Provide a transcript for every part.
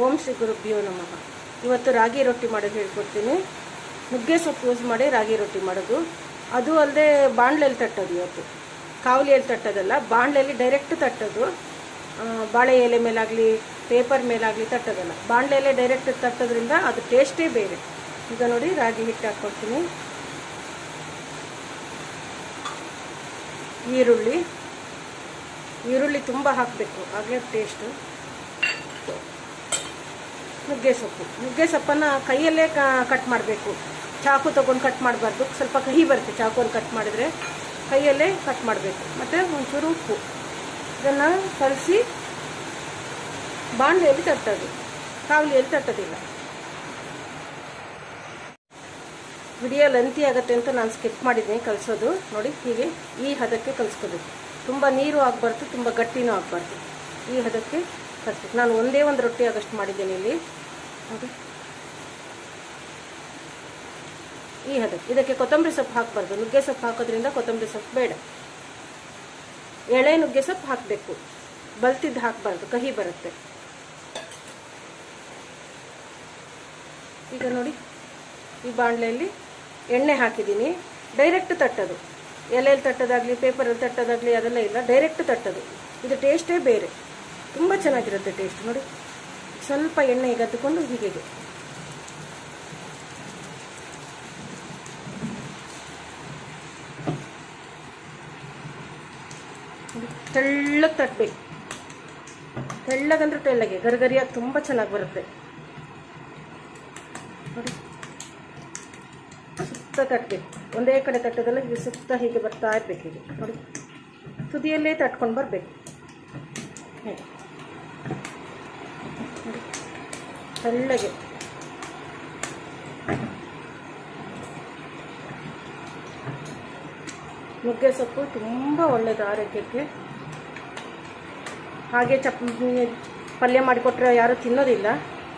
ಓಂ ಶ್ರೀ ಗುರುಭ್ಯೋ ನಮಃ. ಇವತ್ತು ರಾಗಿ ರೊಟ್ಟಿ ಮಾಡೋದು ಹೇಳ್ಕೊಡ್ತೀನಿ. ನುಗ್ಗೆ ಸೊಪ್ಪು ಯೂಸ್ ಮಾಡಿ ರಾಗಿ ರೊಟ್ಟಿ ಮಾಡೋದು. ಅದು ಅಲ್ಲದೆ ಬಾಣಲೆಯಲ್ಲಿ ತಟ್ಟೋದು. ಇವತ್ತು ಕಾವಲಿಯಲ್ಲಿ ತಟ್ಟೋದಲ್ಲ, ಬಾಣಲೆಯಲ್ಲಿ ಡೈರೆಕ್ಟ್ ತಟ್ಟೋದು. ಬಾಳೆ ಎಲೆ ಮೇಲಾಗಲಿ ಪೇಪರ್ ಮೇಲಾಗಲಿ ತಟ್ಟೋದಲ್ಲ, ಬಾಣಲೆಯಲ್ಲೇ ಡೈರೆಕ್ಟ್ ತಟ್ಟೋದ್ರಿಂದ ಅದು ಟೇಸ್ಟೇ ಬೇರೆ. ಈಗ ನೋಡಿ ರಾಗಿ ಹಿಟ್ಟು ಹಾಕ್ಕೊಡ್ತೀನಿ. ಈರುಳ್ಳಿ ತುಂಬ ಹಾಕಬೇಕು, ಆಗಲೇ ಟೇಸ್ಟು. ನುಗ್ಗೆ ಸೊಪ್ಪನ್ನು ಕೈಯಲ್ಲೇ ಕಟ್ ಮಾಡಬೇಕು. ಚಾಕು ತೊಗೊಂಡು ಕಟ್ ಮಾಡಬಾರ್ದು, ಸ್ವಲ್ಪ ಕಹಿ ಬರುತ್ತೆ ಚಾಕುವನ್ನು ಕಟ್ ಮಾಡಿದರೆ. ಕೈಯಲ್ಲೇ ಕಟ್ ಮಾಡಬೇಕು. ಮತ್ತು ಒಂಚೂರು ಉಪ್ಪು, ಇದನ್ನು ಕಲಸಿ ಬಾಣಲೆಯಲ್ಲಿ ತಟ್ಟೋದು, ಕಾವಲಿಯಲ್ಲಿ ತಟ್ಟೋದಿಲ್ಲ. ವಿಡಿಯೋ ಲೆಂತಿ ಆಗುತ್ತೆ ಅಂತ ನಾನು ಸ್ಕಿಪ್ ಮಾಡಿದ್ದೀನಿ ಕಲಿಸೋದು. ನೋಡಿ, ಹೀಗೆ ಈ ಹದಕ್ಕೆ ಕಲಿಸ್ಕೋಬೇಕು. ತುಂಬ ನೀರು ಆಗಬಾರ್ದು, ತುಂಬ ಗಟ್ಟಿನೂ ಆಗಬಾರ್ದು. ಈ ಹದಕ್ಕೆ ಕಲಿಸ್ಬೇಕು. ನಾನು ಒಂದೇ ಒಂದು ರೊಟ್ಟಿ ಆಗಷ್ಟು ಮಾಡಿದ್ದೇನೆ ಇಲ್ಲಿ. ನೋಡಿ, ಈ ಹದಕ್ಕೆ. ಇದಕ್ಕೆ ಕೊತ್ತಂಬರಿ ಸೊಪ್ಪು ಹಾಕಬಾರ್ದು. ನುಗ್ಗೆ ಸೊಪ್ಪು ಹಾಕೋದ್ರಿಂದ ಕೊತ್ತಂಬರಿ ಸೊಪ್ಪು ಬೇಡ. ಎಳೆ ನುಗ್ಗೆ ಸೊಪ್ಪು ಹಾಕಬೇಕು, ಬಲ್ತಿದ್ದು ಹಾಕಬಾರ್ದು, ಕಹಿ ಬರುತ್ತೆ. ಈಗ ನೋಡಿ, ಈ ಬಾಣಲೆಯಲ್ಲಿ ಎಣ್ಣೆ ಹಾಕಿದ್ದೀನಿ. ಡೈರೆಕ್ಟ್ ತಟ್ಟೋದು, ಎಲೆಯಲ್ಲಿ ತಟ್ಟೋದಾಗಲಿ ಪೇಪರಲ್ಲಿ ತಟ್ಟೋದಾಗಲಿ ಅದೆಲ್ಲ ಇಲ್ಲ, ಡೈರೆಕ್ಟ್ ತಟ್ಟೋದು. ಇದು ಟೇಸ್ಟೇ ಬೇರೆ, ತುಂಬ ಚೆನ್ನಾಗಿರುತ್ತೆ ಟೇಸ್ಟ್. ನೋಡಿ, ಸ್ವಲ್ಪ ಎಣ್ಣೆ ಗದ್ದುಕೊಂಡು ಹೀಗೆ ತೆಳ್ಳಗೆ ತಟ್ಟಬೇಕು. ತೆಳ್ಳಗಂದ್ರೆ ತೆಳ್ಳಗೆ, ಗರಿಗರಿಯಾಗಿ ತುಂಬ ಚೆನ್ನಾಗಿ ಬರುತ್ತೆ. ನೋಡಿ, ಸುತ್ತ ತಟ್ಟಬೇಕು. ಒಂದೇ ಕಡೆ ತಟ್ಟೋದಲ್ಲ, ಇದು ಸುತ್ತ ಹೀಗೆ ಬರ್ತಾ ಇರಬೇಕು. ಹೀಗೆ ನೋಡಿ, ತುದಿಯಲ್ಲೇ ತಟ್ಕೊಂಡು ಬರಬೇಕು. ಹೇಗೆ ನೋಡಿ, ತೆಳ್ಳಗೆ. ನುಗ್ಗೆ ಸೊಪ್ಪು ತುಂಬ ಒಳ್ಳೆಯದು ಆರೋಗ್ಯಕ್ಕೆ. ಹಾಗೆ ಪಲ್ಯ ಮಾಡಿಕೊಟ್ರೆ ಯಾರೂ ತಿನ್ನೋದಿಲ್ಲ.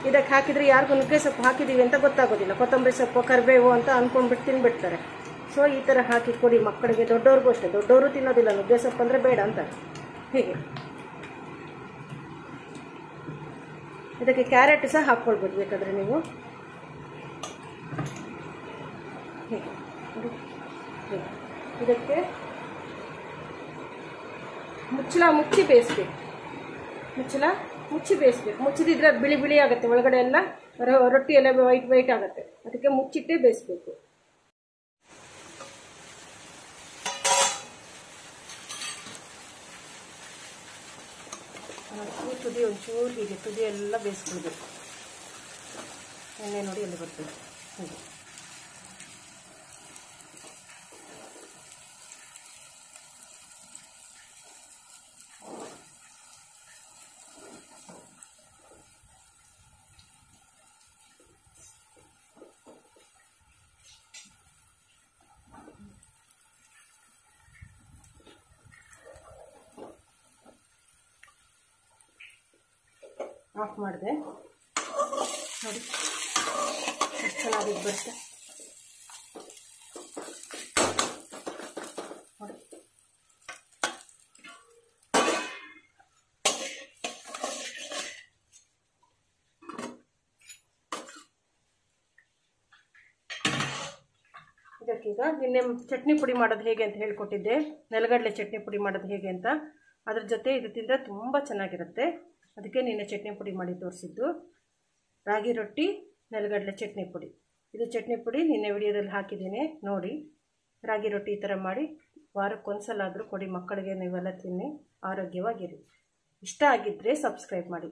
ಇದಕ್ಕೆ ಹಾಕಿದರೆ ಯಾರಿಗೂ ನುಗ್ಗೆ ಸೊಪ್ಪು ಹಾಕಿದ್ದೀವಿ ಅಂತ ಗೊತ್ತಾಗೋದಿಲ್ಲ. ಕೊತ್ತಂಬರಿ ಸೊಪ್ಪು ಕರಿಬೇವು ಅಂತ ಅಂದ್ಕೊಂಡ್ಬಿಟ್ಟು ತಿನ್ಬಿಡ್ತಾರೆ. ಸೊ ಈ ಥರ ಹಾಕಿ ಕೊಡಿ ಮಕ್ಕಳಿಗೆ, ದೊಡ್ಡವ್ರಿಗೂ ಅಷ್ಟೇ. ದೊಡ್ಡವರು ತಿನ್ನೋದಿಲ್ಲ, ನುಗ್ಗೆ ಸೊಪ್ಪು ಅಂದರೆ ಬೇಡ ಅಂತಾರೆ. ಹೀಗೆ ಇದಕ್ಕೆ ಕ್ಯಾರೆಟ್ ಸಹ ಹಾಕ್ಕೊಳ್ಬೋದು ಬೇಕಾದರೆ ನೀವು. ಹೀಗೆ ಇದಕ್ಕೆ ಮುಚ್ಚಿ ಬೇಯಿಸ್ಬೇಕು. ಮುಚ್ಚಿ ಬೇಯಿಸ್ಬೇಕು. ಮುಚ್ಚಿದಿದ್ರೆ ಅದು ಬಿಳಿ ಬಿಳಿ ಆಗುತ್ತೆ, ಒಳಗಡೆ ಎಲ್ಲ ರೊಟ್ಟಿ ಎಲ್ಲ ವೈಟ್ ಆಗುತ್ತೆ. ಅದಕ್ಕೆ ಮುಚ್ಚಿಟ್ಟೇ ಬೇಯಿಸ್ಬೇಕು. ಈ ತುದಿ ಒಂಚೂರು ಹೀಗೆ ತುದಿ ಎಲ್ಲ ಬೇಯಿಸ್ಕೊಳ್ಬೇಕು. ಎಣ್ಣೆ ನೋಡಿ ಎಲ್ಲಿ ಬರ್ತದೆ ಹೀಗೆ. ಆಫ್ ಮಾಡಿದೆ. ನೋಡಿ, ಎಷ್ಟು ಚೆನ್ನಾಗಿ ಬರುತ್ತೆ. ನೋಡಿ, ಇದಕ್ಕೀಗ ನಿನ್ನೆ ಚಟ್ನಿ ಪುಡಿ ಮಾಡೋದು ಹೇಗೆ ಅಂತ ಹೇಳ್ಕೊಟ್ಟಿದ್ದೆ. ನೆಲಗಡಲೆ ಚಟ್ನಿ ಪುಡಿ ಮಾಡೋದು ಹೇಗೆ ಅಂತ. ಅದ್ರ ಜೊತೆ ಇದು ತಿಂದರೆ ತುಂಬ ಚೆನ್ನಾಗಿರುತ್ತೆ. ಅದಕ್ಕೆ ನಿನ್ನೆ ಚಟ್ನಿ ಪುಡಿ ಮಾಡಿ ತೋರಿಸಿದ್ದು. ರಾಗಿ ರೊಟ್ಟಿ, ನೆಲಗಡಲೆ ಚಟ್ನಿ ಪುಡಿ. ಇದು ಚಟ್ನಿ ಪುಡಿ ನಿನ್ನೆ ವಿಡಿಯೋದಲ್ಲಿ ಹಾಕಿದ್ದೀನಿ ನೋಡಿ. ರಾಗಿ ರೊಟ್ಟಿ ಈ ಥರ ಮಾಡಿ ವಾರಕ್ಕೊಂದ್ಸಲ ಆದರೂ ಕೊಡಿ ಮಕ್ಕಳಿಗೆ. ನೀವೆಲ್ಲ ತಿನ್ನಿ, ಆರೋಗ್ಯವಾಗಿರಿ. ಇಷ್ಟ ಆಗಿದ್ದರೆ ಸಬ್ಸ್ಕ್ರೈಬ್ ಮಾಡಿ.